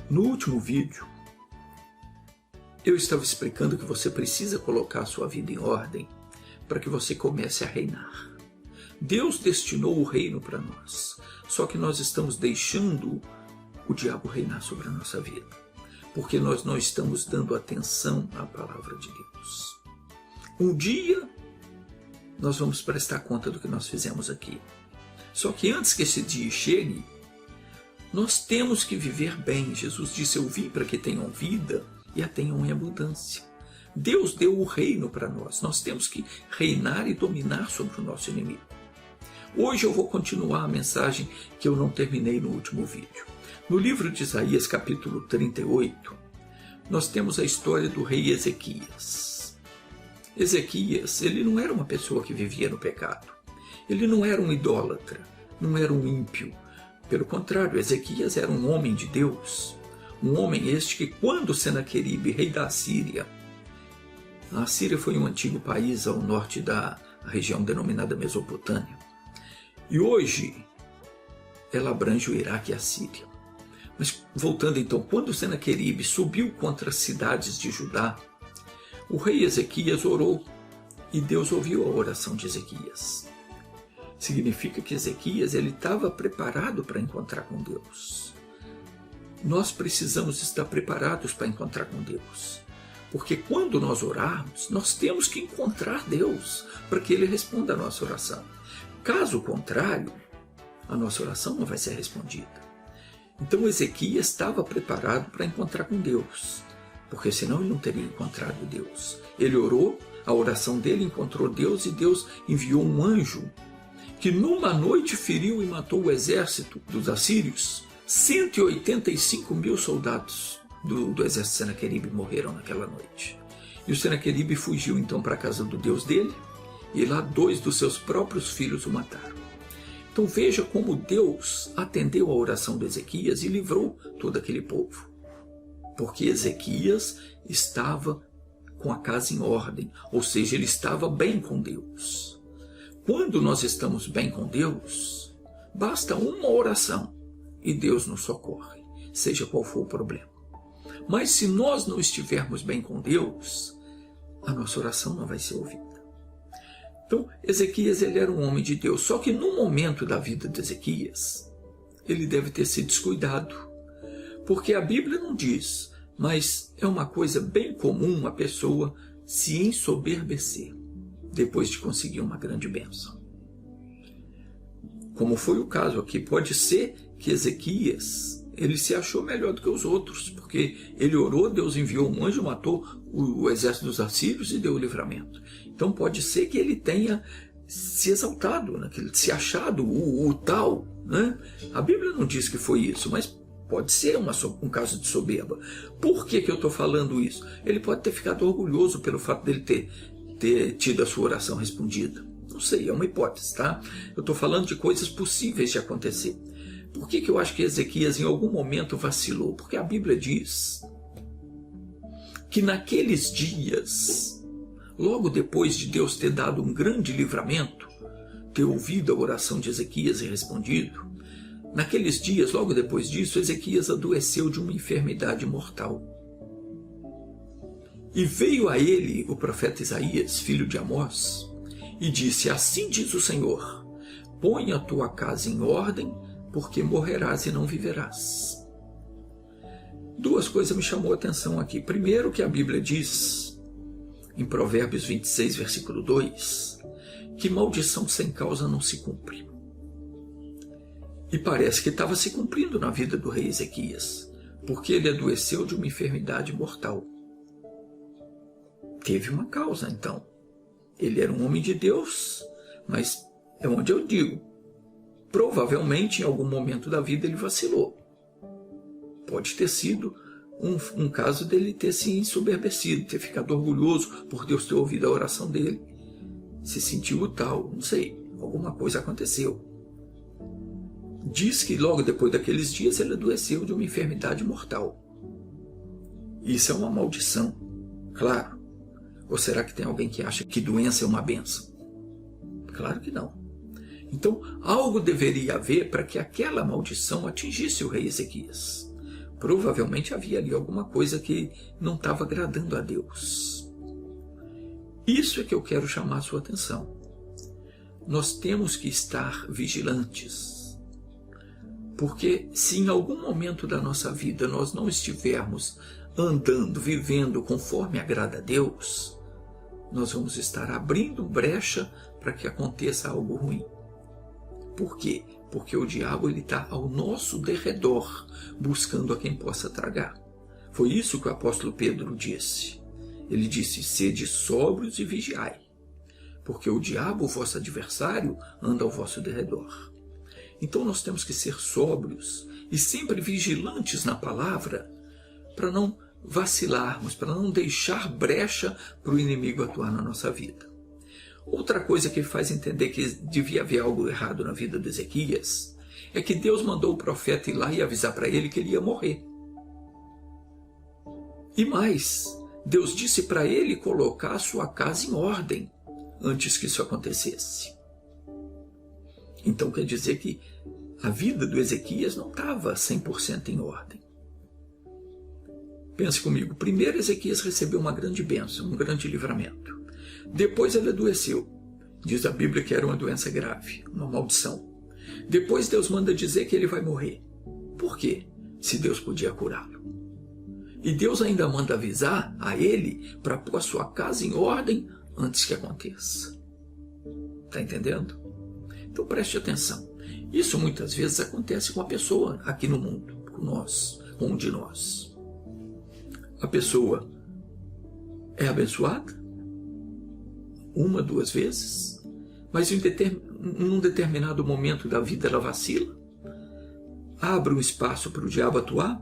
No último vídeo, eu estava explicando que você precisa colocar a sua vida em ordem para que você comece a reinar. Deus destinou o reino para nós, só que nós estamos deixando o diabo reinar sobre a nossa vida, porque nós não estamos dando atenção à palavra de Deus. Um dia, nós vamos prestar conta do que nós fizemos aqui. Só que antes que esse dia chegue, nós temos que viver bem. Jesus disse: eu vim para que tenham vida e a tenham em abundância. Deus deu o reino para nós. Nós temos que reinar e dominar sobre o nosso inimigo. Hoje eu vou continuar a mensagem que eu não terminei no último vídeo. No livro de Isaías, capítulo 38, nós temos a história do rei Ezequias. Ezequias, ele não era uma pessoa que vivia no pecado. Ele não era um idólatra, não era um ímpio. Pelo contrário, Ezequias era um homem de Deus, um homem este que, quando Senaqueribe, rei da Assíria, a Síria foi um antigo país ao norte da região denominada Mesopotâmia, e hoje ela abrange o Iraque e a Síria. Mas voltando então, quando Senaqueribe subiu contra as cidades de Judá, o rei Ezequias orou e Deus ouviu a oração de Ezequias. Significa que Ezequias estava preparado para encontrar com Deus. Nós precisamos estar preparados para encontrar com Deus. Porque quando nós orarmos, nós temos que encontrar Deus para que Ele responda a nossa oração. Caso contrário, a nossa oração não vai ser respondida. Então Ezequias estava preparado para encontrar com Deus, porque senão ele não teria encontrado Deus. Ele orou, a oração dele encontrou Deus e Deus enviou um anjo que numa noite feriu e matou o exército dos assírios. 185 mil soldados do exército de Senaqueribe morreram naquela noite. E o Senaqueribe fugiu então para a casa do Deus dele, e lá 2 dos seus próprios filhos o mataram. Então veja como Deus atendeu a oração de Ezequias e livrou todo aquele povo. Porque Ezequias estava com a casa em ordem, ou seja, ele estava bem com Deus. Quando nós estamos bem com Deus, basta uma oração e Deus nos socorre, seja qual for o problema. Mas se nós não estivermos bem com Deus, a nossa oração não vai ser ouvida. Então, Ezequias ele era um homem de Deus, só que no momento da vida de Ezequias, ele deve ter se descuidado, porque a Bíblia não diz, mas é uma coisa bem comum uma pessoa se ensoberbecer depois de conseguir uma grande bênção. Como foi o caso aqui, pode ser que Ezequias ele se achou melhor do que os outros, porque ele orou, Deus enviou um anjo, matou o exército dos assírios e deu o livramento. Então pode ser que ele tenha se exaltado, né? Se achado o tal. Né? A Bíblia não diz que foi isso, mas pode ser um caso de soberba. Por que eu estou falando isso? Ele pode ter ficado orgulhoso pelo fato dele ter tido a sua oração respondida. Não sei, é uma hipótese, tá? Eu estou falando de coisas possíveis de acontecer. Por que eu acho que Ezequias em algum momento vacilou? Porque a Bíblia diz que naqueles dias, logo depois de Deus ter dado um grande livramento, ter ouvido a oração de Ezequias e respondido, naqueles dias, logo depois disso, Ezequias adoeceu de uma enfermidade mortal. E veio a ele o profeta Isaías, filho de Amós, e disse: assim diz o Senhor, põe a tua casa em ordem, porque morrerás e não viverás. 2 coisas me chamou a atenção aqui. Primeiro, que a Bíblia diz, em Provérbios 26, versículo 2, que maldição sem causa não se cumpre. E parece que estava se cumprindo na vida do rei Ezequias, porque ele adoeceu de uma enfermidade mortal. Teve uma causa, então. Ele era um homem de Deus, mas é onde eu digo, provavelmente em algum momento da vida ele vacilou. Pode ter sido um caso dele ter se ensoberbecido, ter ficado orgulhoso por Deus ter ouvido a oração dele, se sentiu tal, não sei, alguma coisa aconteceu. Diz que logo depois daqueles dias ele adoeceu de uma enfermidade mortal. Isso é uma maldição, claro. Ou será que tem alguém que acha que doença é uma bênção? Claro que não. Então, algo deveria haver para que aquela maldição atingisse o rei Ezequias. Provavelmente havia ali alguma coisa que não estava agradando a Deus. Isso é que eu quero chamar a sua atenção. Nós temos que estar vigilantes. Porque se em algum momento da nossa vida nós não estivermos andando, vivendo conforme agrada a Deus, nós vamos estar abrindo brecha para que aconteça algo ruim. Por quê? Porque o diabo está ao nosso derredor, buscando a quem possa tragar. Foi isso que o apóstolo Pedro disse. Ele disse, sede sóbrios e vigiai, porque o diabo, o vosso adversário, anda ao vosso derredor. Então nós temos que ser sóbrios e sempre vigilantes na palavra, para não vacilarmos, para não deixar brecha para o inimigo atuar na nossa vida. Outra coisa que faz entender que devia haver algo errado na vida de Ezequias é que Deus mandou o profeta ir lá e avisar para ele que ele ia morrer. E mais, Deus disse para ele colocar a sua casa em ordem antes que isso acontecesse. Então quer dizer que a vida do Ezequias não estava 100% em ordem. Pense comigo, primeiro Ezequias recebeu uma grande bênção, um grande livramento. Depois ele adoeceu. Diz a Bíblia que era uma doença grave, uma maldição. Depois Deus manda dizer que ele vai morrer. Por quê? Se Deus podia curá-lo. E Deus ainda manda avisar a ele para pôr a sua casa em ordem antes que aconteça. Está entendendo? Então preste atenção. Isso muitas vezes acontece com a pessoa aqui no mundo, com nós, com um de nós. A pessoa é abençoada, uma, duas vezes, mas em um determinado momento da vida ela vacila, abre um espaço para o diabo atuar,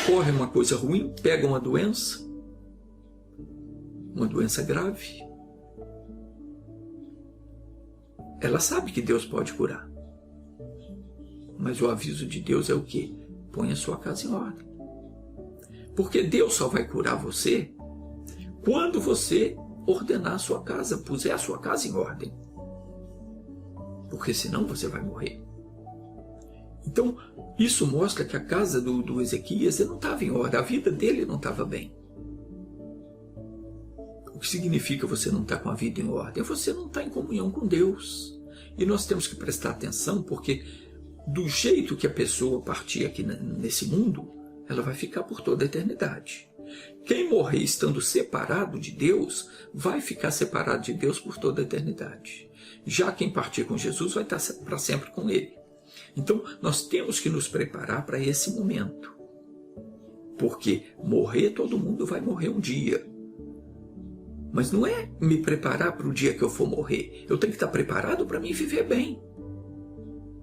ocorre uma coisa ruim, pega uma doença grave. Ela sabe que Deus pode curar, mas o aviso de Deus é o quê? Põe a sua casa em ordem. Porque Deus só vai curar você quando você ordenar a sua casa, puser a sua casa em ordem. Porque senão você vai morrer. Então, isso mostra que a casa do Ezequias não estava em ordem, a vida dele não estava bem. O que significa você não estar com a vida em ordem? Você não está em comunhão com Deus. E nós temos que prestar atenção, porque do jeito que a pessoa partir aqui nesse mundo, ela vai ficar por toda a eternidade. Quem morrer estando separado de Deus, vai ficar separado de Deus por toda a eternidade. Já quem partir com Jesus vai estar para sempre com Ele. Então, nós temos que nos preparar para esse momento. Porque morrer, todo mundo vai morrer um dia. Mas não é me preparar para o dia que eu for morrer. Eu tenho que estar preparado para me viver bem.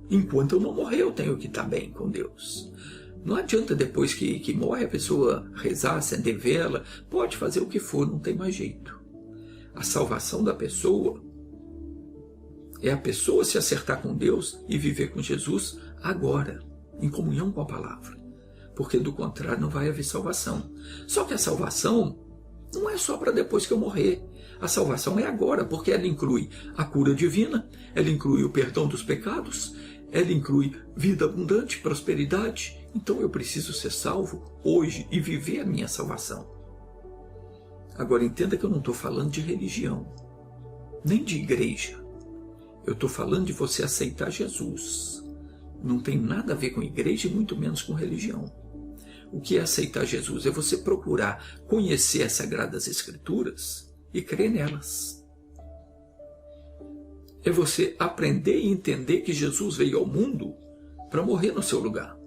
Enquanto eu não morrer, eu tenho que estar bem com Deus. Não adianta depois que morre a pessoa rezar, acender vela, pode fazer o que for, não tem mais jeito. A salvação da pessoa é a pessoa se acertar com Deus e viver com Jesus agora, em comunhão com a palavra. Porque do contrário não vai haver salvação. Só que a salvação não é só para depois que eu morrer. A salvação é agora, porque ela inclui a cura divina, ela inclui o perdão dos pecados, ela inclui vida abundante, prosperidade. Então eu preciso ser salvo hoje e viver a minha salvação. Agora entenda que eu não estou falando de religião, nem de igreja. Eu estou falando de você aceitar Jesus. Não tem nada a ver com igreja e muito menos com religião. O que é aceitar Jesus? É você procurar conhecer as Sagradas Escrituras e crer nelas. É você aprender e entender que Jesus veio ao mundo para morrer no seu lugar,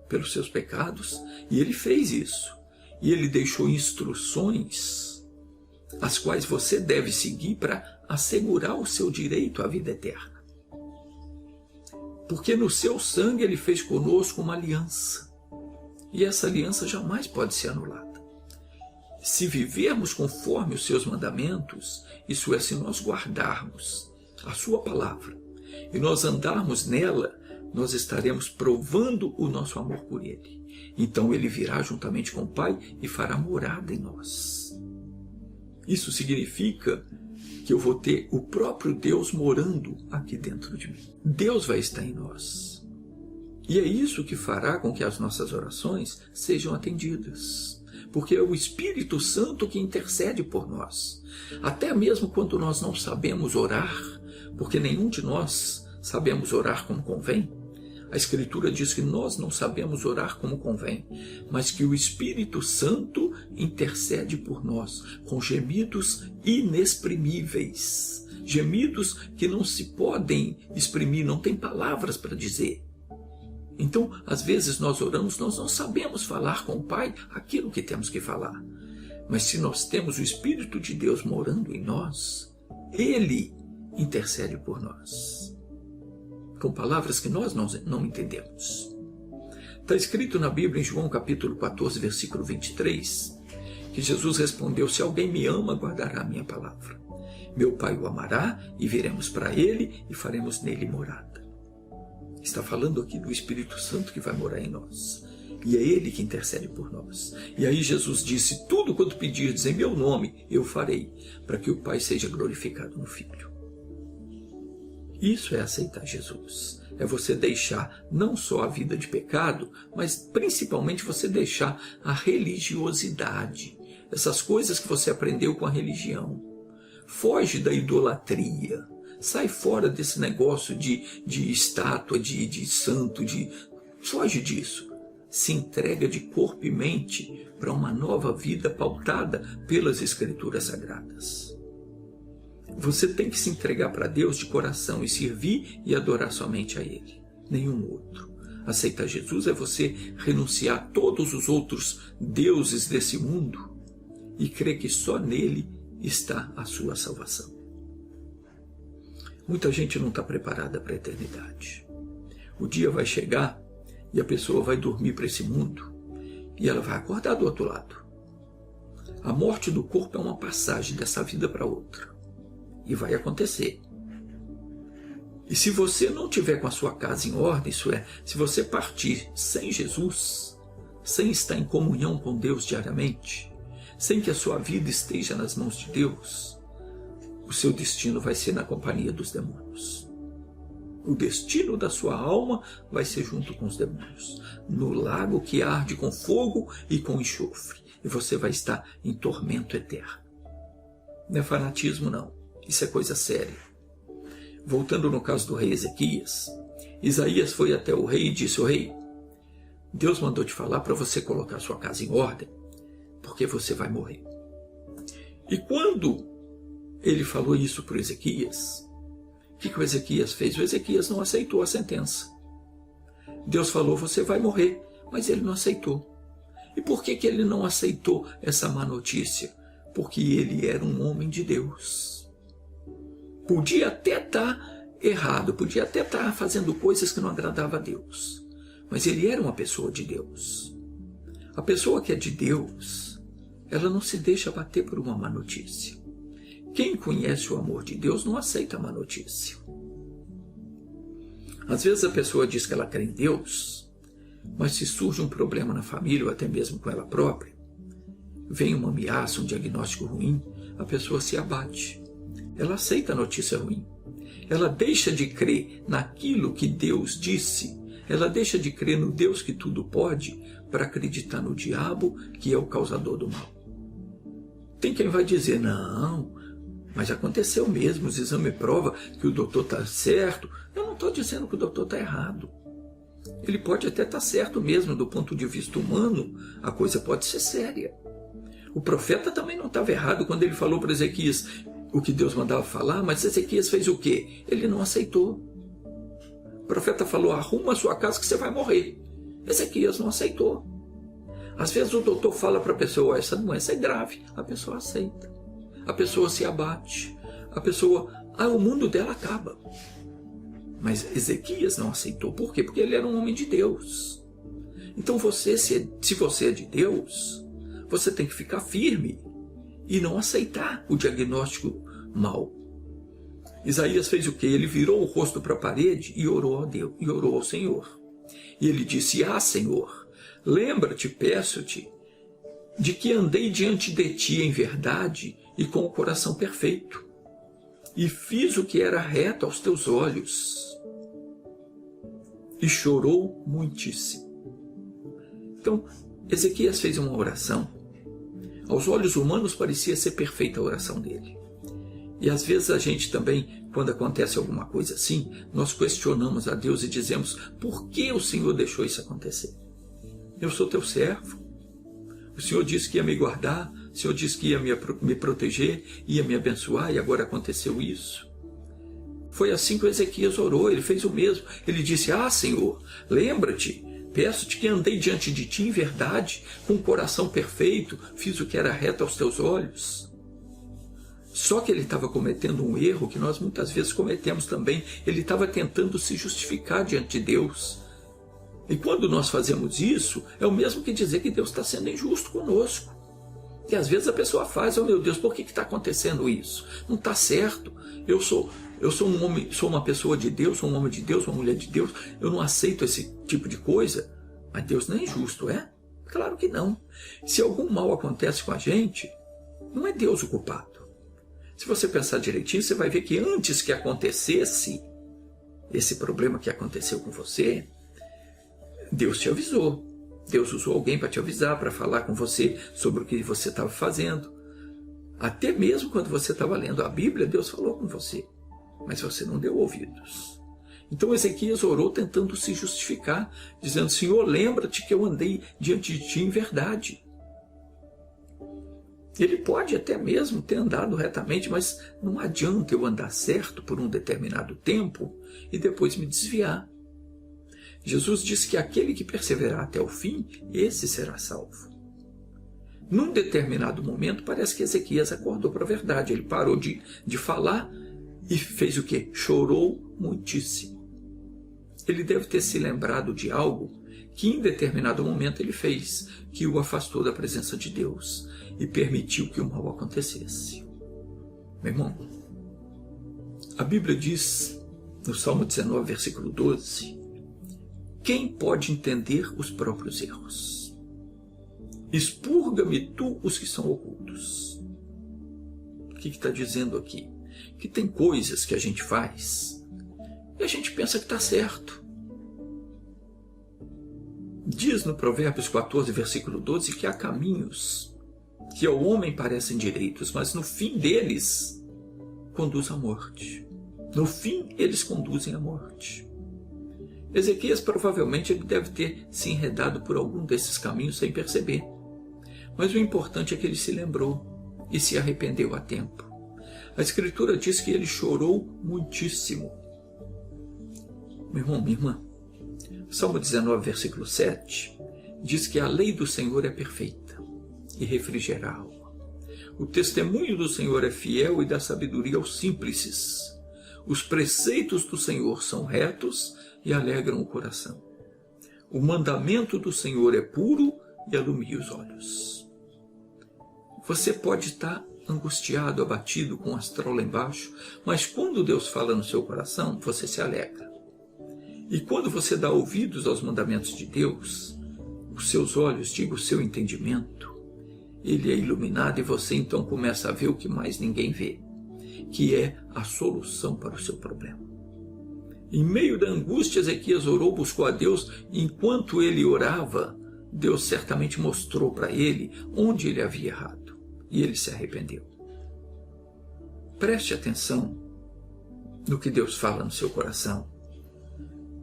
pelos seus pecados, e Ele fez isso. E Ele deixou instruções, as quais você deve seguir para assegurar o seu direito à vida eterna. Porque no seu sangue Ele fez conosco uma aliança, e essa aliança jamais pode ser anulada. Se vivermos conforme os seus mandamentos, isso é, se nós guardarmos a sua palavra e nós andarmos nela, nós estaremos provando o nosso amor por Ele. Então Ele virá juntamente com o Pai e fará morada em nós. Isso significa que eu vou ter o próprio Deus morando aqui dentro de mim. Deus vai estar em nós. E é isso que fará com que as nossas orações sejam atendidas. Porque é o Espírito Santo que intercede por nós. Até mesmo quando nós não sabemos orar, porque nenhum de nós sabemos orar como convém. A Escritura diz que nós não sabemos orar como convém, mas que o Espírito Santo intercede por nós com gemidos inexprimíveis. Gemidos que não se podem exprimir, não tem palavras para dizer. Então, às vezes nós oramos, nós não sabemos falar com o Pai aquilo que temos que falar. Mas se nós temos o Espírito de Deus morando em nós, Ele intercede por nós. Com palavras que nós não entendemos. Está escrito na Bíblia, em João capítulo 14, versículo 23, que Jesus respondeu: se alguém me ama, guardará a minha palavra. Meu Pai o amará, e viremos para ele, e faremos nele morada. Está falando aqui do Espírito Santo que vai morar em nós. E é Ele que intercede por nós. E aí Jesus disse: tudo quanto pedirdes em meu nome, eu farei, para que o Pai seja glorificado no Filho. Isso é aceitar Jesus. É você deixar não só a vida de pecado, mas principalmente você deixar a religiosidade. Essas coisas que você aprendeu com a religião. Foge da idolatria. Sai fora desse negócio de estátua, de santo. Foge disso. Se entrega de corpo e mente para uma nova vida pautada pelas Escrituras Sagradas. Você tem que se entregar para Deus de coração e servir e adorar somente a Ele, nenhum outro. Aceitar Jesus é você renunciar a todos os outros deuses desse mundo e crer que só nele está a sua salvação. Muita gente não está preparada para a eternidade. O dia vai chegar e a pessoa vai dormir para esse mundo e ela vai acordar do outro lado. A morte do corpo é uma passagem dessa vida para outra. E vai acontecer. E se você não tiver com a sua casa em ordem, isso é, se você partir sem Jesus, sem estar em comunhão com Deus diariamente, sem que a sua vida esteja nas mãos de Deus, o seu destino vai ser na companhia dos demônios. O destino da sua alma vai ser junto com os demônios, no lago que arde com fogo e com enxofre, e você vai estar em tormento eterno. Não é fanatismo, não. Isso é coisa séria. Voltando no caso do rei Ezequias, Isaías foi até o rei e disse: o rei, Deus mandou te falar para você colocar sua casa em ordem, porque você vai morrer. E quando ele falou isso para Ezequias, o que o Ezequias fez? O Ezequias não aceitou a sentença. Deus falou: você vai morrer, mas ele não aceitou. E por que ele não aceitou essa má notícia? Porque ele era um homem de Deus. Podia até estar errado, podia até estar fazendo coisas que não agradavam a Deus. Mas ele era uma pessoa de Deus. A pessoa que é de Deus, ela não se deixa bater por uma má notícia. Quem conhece o amor de Deus não aceita a má notícia. Às vezes a pessoa diz que ela crê em Deus, mas se surge um problema na família ou até mesmo com ela própria, vem uma ameaça, um diagnóstico ruim, a pessoa se abate. Ela aceita a notícia ruim. Ela deixa de crer naquilo que Deus disse. Ela deixa de crer no Deus que tudo pode para acreditar no diabo, que é o causador do mal. Tem quem vai dizer: não, mas aconteceu mesmo, os exames provam que o doutor está certo. Eu não estou dizendo que o doutor está errado. Ele pode até estar certo mesmo, do ponto de vista humano, a coisa pode ser séria. O profeta também não estava errado quando ele falou para Ezequias o que Deus mandava falar, mas Ezequias fez o quê? Ele não aceitou. O profeta falou: arruma a sua casa que você vai morrer. Ezequias não aceitou. Às vezes o doutor fala para a pessoa: essa doença é grave. A pessoa aceita. A pessoa se abate. A pessoa, o mundo dela acaba. Mas Ezequias não aceitou. Por quê? Porque ele era um homem de Deus. Então você, se você é de Deus, você tem que ficar firme e não aceitar o diagnóstico mau. Isaías fez o quê? Ele virou o rosto para a parede e orou a Deus, e orou ao Senhor. E ele disse: Senhor, lembra-te, peço-te, de que andei diante de ti em verdade e com o coração perfeito. e fiz o que era reto aos teus olhos. E chorou muitíssimo. Então, Ezequias fez uma oração. Aos olhos humanos parecia ser perfeita a oração dele. E às vezes a gente também, quando acontece alguma coisa assim, nós questionamos a Deus e dizemos: por que o Senhor deixou isso acontecer? Eu sou teu servo. O Senhor disse que ia me guardar, o Senhor disse que ia me proteger, ia me abençoar, e agora aconteceu isso. Foi assim que o Ezequias orou, ele fez o mesmo. Ele disse: ah, Senhor, lembra-te, peço-te que andei diante de ti em verdade, com um coração perfeito, fiz o que era reto aos teus olhos. Só que ele estava cometendo um erro que nós muitas vezes cometemos também. Ele estava tentando se justificar diante de Deus. E quando nós fazemos isso, é o mesmo que dizer que Deus está sendo injusto conosco. E às vezes a pessoa faz: oh meu Deus, por que está acontecendo isso? Não está certo. Eu sou um homem, sou uma pessoa de Deus, sou um homem de Deus, uma mulher de Deus. Eu não aceito esse tipo de coisa. Mas Deus não é injusto, é? Claro que não. Se algum mal acontece com a gente, não é Deus o culpado. Se você pensar direitinho, você vai ver que antes que acontecesse esse problema que aconteceu com você, Deus te avisou. Deus usou alguém para te avisar, para falar com você sobre o que você estava fazendo. Até mesmo quando você estava lendo a Bíblia, Deus falou com você, mas você não deu ouvidos. Então Ezequias orou tentando se justificar, dizendo: Senhor, lembra-te que eu andei diante de ti em verdade. Ele pode até mesmo ter andado retamente, mas não adianta eu andar certo por um determinado tempo e depois me desviar. Jesus disse que aquele que perseverar até o fim, esse será salvo. Num determinado momento, parece que Ezequias acordou para a verdade. Ele parou de falar e fez o quê? Chorou muitíssimo. Ele deve ter se lembrado de algo que em determinado momento ele fez, que o afastou da presença de Deus e permitiu que o mal acontecesse. Meu irmão, a Bíblia diz, no Salmo 19, versículo 12, quem pode entender os próprios erros? Expurga-me tu os que são ocultos. O que está dizendo aqui? Que tem coisas que a gente faz e a gente pensa que está certo. Diz no Provérbios 14, versículo 12, que há caminhos que ao homem parecem direitos, mas no fim deles conduz à morte. No fim, eles conduzem à morte. Ezequias provavelmente ele deve ter se enredado por algum desses caminhos sem perceber. Mas o importante é que ele se lembrou e se arrependeu a tempo. A Escritura diz que ele chorou muitíssimo. Meu irmão, minha irmã, Salmo 19, versículo 7, diz que a lei do Senhor é perfeita e refrigera a alma. O testemunho do Senhor é fiel e dá sabedoria aos simples. Os preceitos do Senhor são retos e alegram o coração. O mandamento do Senhor é puro e alumia os olhos. Você pode estar angustiado, abatido, com o astral lá embaixo, mas quando Deus fala no seu coração, você se alegra. E quando você dá ouvidos aos mandamentos de Deus, os seus olhos, digo, o seu entendimento, ele é iluminado e você então começa a ver o que mais ninguém vê, que é a solução para o seu problema. Em meio da angústia, Ezequias orou, buscou a Deus. Enquanto ele orava, Deus certamente mostrou para ele onde ele havia errado. E ele se arrependeu. Preste atenção no que Deus fala no seu coração.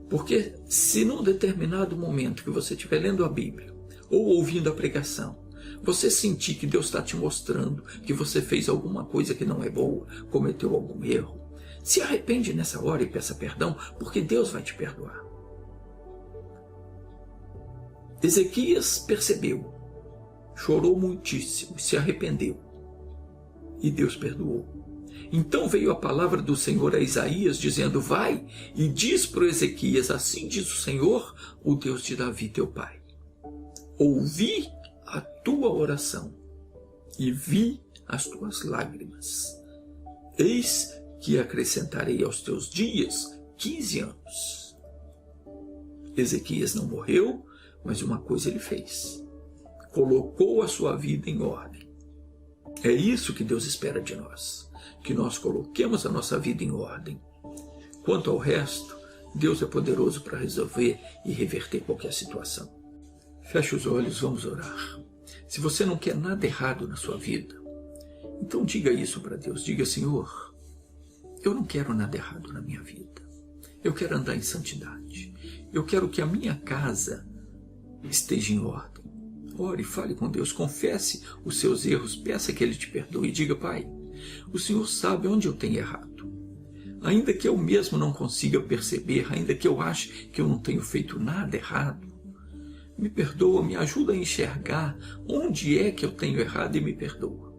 Porque se num determinado momento que você estiver lendo a Bíblia ou ouvindo a pregação, você sentir que Deus está te mostrando que você fez alguma coisa que não é boa, cometeu algum erro, se arrepende nessa hora e peça perdão, porque Deus vai te perdoar. Ezequias percebeu, chorou muitíssimo, se arrependeu e Deus perdoou. Então veio a palavra do Senhor a Isaías, dizendo: vai e diz para Ezequias, assim diz o Senhor, o Deus de Davi teu pai. Ouvi a tua oração e vi as tuas lágrimas. Eis que acrescentarei aos teus dias 15 anos. Ezequias não morreu, mas uma coisa ele fez. Colocou a sua vida em ordem. É isso que Deus espera de nós, que nós coloquemos a nossa vida em ordem. Quanto ao resto, Deus é poderoso para resolver e reverter qualquer situação. Feche os olhos, vamos orar. Se você não quer nada errado na sua vida, então diga isso para Deus. Diga: Senhor, eu não quero nada errado na minha vida. Eu quero andar em santidade. Eu quero que a minha casa esteja em ordem. Ore, fale com Deus, confesse os seus erros, peça que Ele te perdoe e diga: Pai, o Senhor sabe onde eu tenho errado. Ainda que eu mesmo não consiga perceber, ainda que eu ache que eu não tenho feito nada errado, me perdoa, me ajuda a enxergar onde é que eu tenho errado e me perdoa.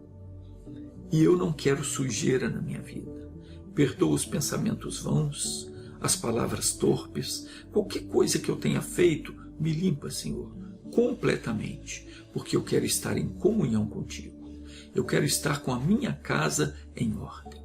E eu não quero sujeira na minha vida. Perdoa os pensamentos vãos, as palavras torpes, qualquer coisa que eu tenha feito, me limpa, Senhor, completamente, porque eu quero estar em comunhão contigo. Eu quero estar com a minha casa em ordem.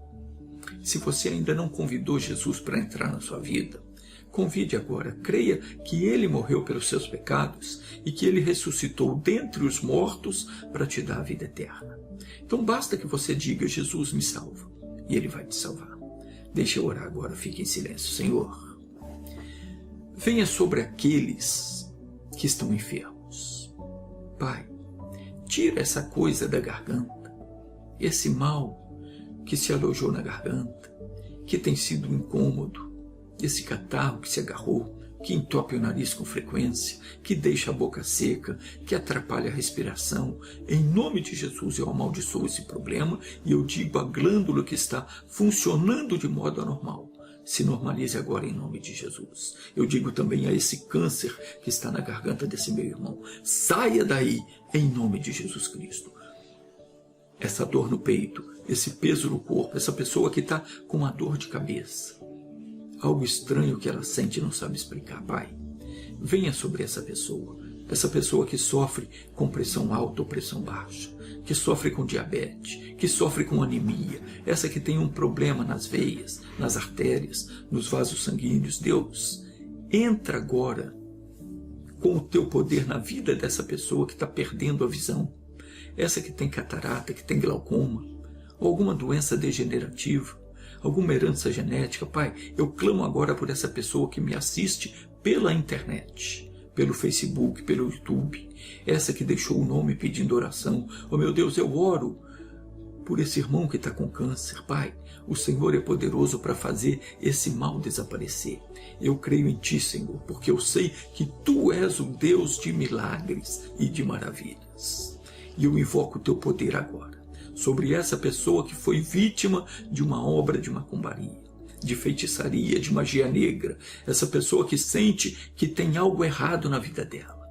Se você ainda não convidou Jesus para entrar na sua vida, convide agora. Creia que Ele morreu pelos seus pecados e que Ele ressuscitou dentre os mortos para te dar a vida eterna. Então basta que você diga: Jesus, me salva, e Ele vai te salvar. Deixa eu orar agora, fique em silêncio. Senhor, venha sobre aqueles que estão enfermos. Pai, tira essa coisa da garganta, esse mal que se alojou na garganta, que tem sido um incômodo, esse catarro que se agarrou, que entope o nariz com frequência, que deixa a boca seca, que atrapalha a respiração. Em nome de Jesus eu amaldiçoo esse problema e eu digo: a glândula que está funcionando de modo anormal, se normalize agora em nome de Jesus. Eu digo também a esse câncer que está na garganta desse meu irmão: saia daí em nome de Jesus Cristo. Essa dor no peito, esse peso no corpo, essa pessoa que está com uma dor de cabeça, algo estranho que ela sente e não sabe explicar, Pai, venha sobre essa pessoa que sofre com pressão alta ou pressão baixa, que sofre com diabetes, que sofre com anemia, essa que tem um problema nas veias, nas artérias, nos vasos sanguíneos. Deus, entra agora com o teu poder na vida dessa pessoa que está perdendo a visão, essa que tem catarata, que tem glaucoma, ou alguma doença degenerativa, alguma herança genética. Pai, eu clamo agora por essa pessoa que me assiste pela internet, pelo Facebook, pelo YouTube, essa que deixou o nome pedindo oração. Oh meu Deus, eu oro por esse irmão que está com câncer. Pai, o Senhor é poderoso para fazer esse mal desaparecer. Eu creio em Ti, Senhor, porque eu sei que Tu és o Deus de milagres e de maravilhas. E eu invoco o Teu poder agora sobre essa pessoa que foi vítima de uma obra de macumbaria, de feitiçaria, de magia negra, essa pessoa que sente que tem algo errado na vida dela.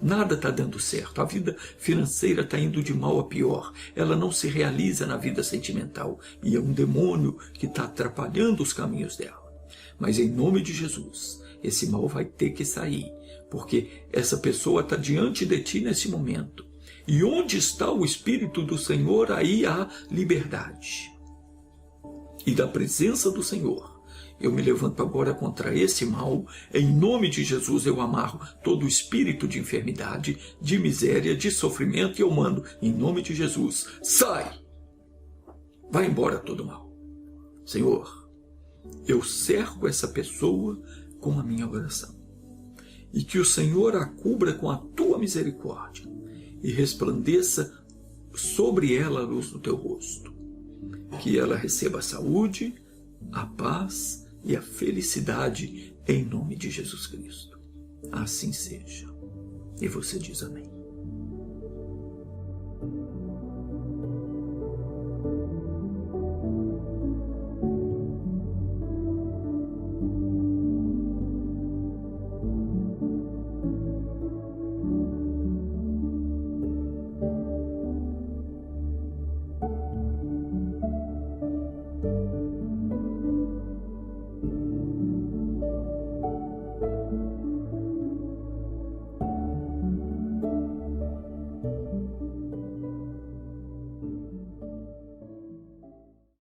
Nada está dando certo, a vida financeira está indo de mal a pior, ela não se realiza na vida sentimental e é um demônio que está atrapalhando os caminhos dela. Mas em nome de Jesus, esse mal vai ter que sair, porque essa pessoa está diante de Ti nesse momento. E onde está o Espírito do Senhor, aí há liberdade. E da presença do Senhor, eu me levanto agora contra esse mal. Em nome de Jesus eu amarro todo o espírito de enfermidade, de miséria, de sofrimento, e eu mando, em nome de Jesus, sai! Vai embora todo mal. Senhor, eu cerco essa pessoa com a minha oração. E que o Senhor a cubra com a Tua misericórdia e resplandeça sobre ela a luz do Teu rosto. Que ela receba a saúde, a paz e a felicidade em nome de Jesus Cristo. Assim seja. E você diz amém.